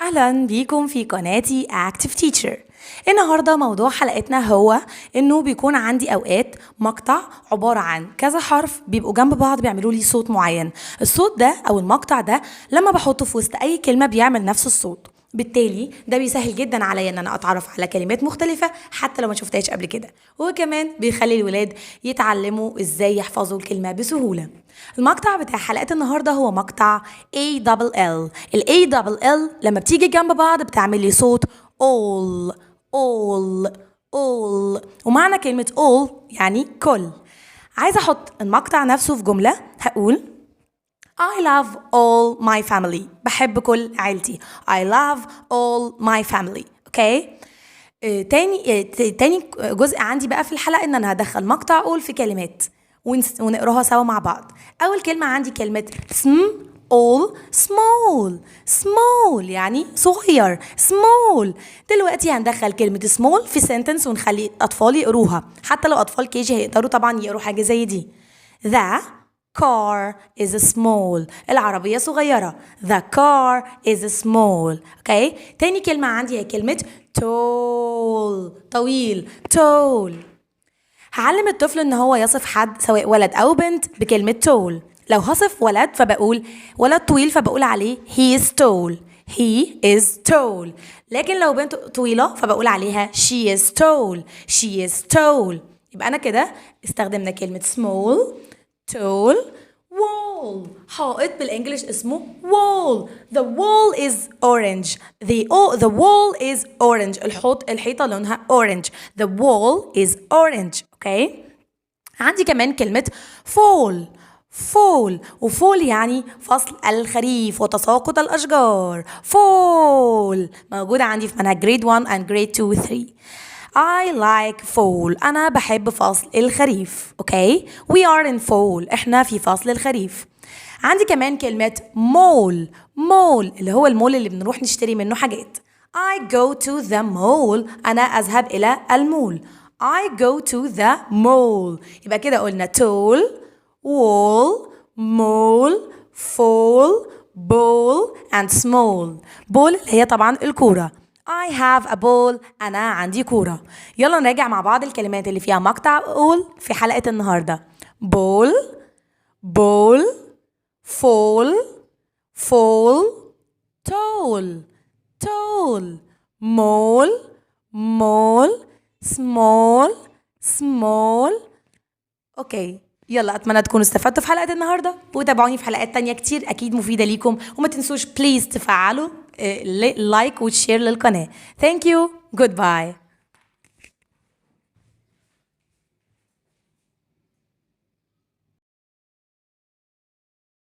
أهلا بيكم في قناتي Active Teacher. النهاردة موضوع حلقتنا هو إنه بيكون عندي أوقات مقطع عبارة عن كذا حرف بيبقوا جنب بعض بيعملوا لي صوت معين. الصوت ده أو المقطع ده لما بحطه في وسط أي كلمة بيعمل نفس الصوت، بالتالي ده بيسهل جدا عليا ان انا اتعرف على كلمات مختلفة حتى لو ما شفتهاش قبل كده، وكمان بيخلي الولاد يتعلموا ازاي يحفظوا الكلمة بسهولة. المقطع بتاع حلقة النهاردة هو مقطع ALL. ALL لما بتيجي جنب بعض بتعمل لي صوت all all all، ومعنى كلمة all يعني كل. عايزة احط المقطع نفسه في جملة، هقول I love all my family. بحب كل عيلتي. I love all my family. اوكي. تاني جزء عندي بقى في الحلقة ان انا هدخل مقطع all في كلمات ونقراها سوا مع بعض. اول كلمة عندي كلمة all small. small يعني صغير. small. دلوقتي هندخل كلمة small في sentence ونخلي الاطفال يقروها، حتى لو اطفال كيجي هيقدروا طبعا يقروا حاجة زي دي. The car is small. العربية صغيرة. The car is small. اوكي. تاني كلمة عندي هي كلمة tall. طويل. tall. هعلم الطفل ان هو يصف حد سواء ولد او بنت بكلمة tall. لو هصف ولد فبقول ولد طويل فبقول عليه he is tall. he is tall. لكن لو بنت طويلة فبقول عليها she is tall. she is tall. يبقى أنا كده استخدمنا كلمة small tall. wall. حائط بالانجلش اسمه wall. The wall is orange. The wall is orange. الحيطة لونها orange. The wall is orange. اوكي. عندي كمان كلمة fall. fall. وفول يعني فصل الخريف وتساقط الأشجار. fall موجودة عندي في منهج grade 1 and grade 2 و 3. I like fall. أنا بحب فصل الخريف. أوكي. We are in fall. إحنا في فصل الخريف. عندي كمان كلمة mall. mall اللي هو المول اللي بنروح نشتري منه حاجات. I go to the mall. أنا أذهب إلى المول. I go to the mall. يبقى كده قلنا tall, wall, mall, fall, ball and small. ball اللي هي طبعا الكورة. I have a ball. أنا عندي كورة. يلا نراجع مع بعض الكلمات اللي فيها مقطع all في حلقة النهاردة. ball, ball, fall, fall, tall, tall, mall, mall, small, small. اوكي. يلا اتمنى تكونوا استفدتوا في حلقة النهاردة، وتابعوني في حلقات تانية كتير اكيد مفيدة ليكم، وما تنسوش بليز تفعلوا لايك وشير للقناة. Thank you. Goodbye.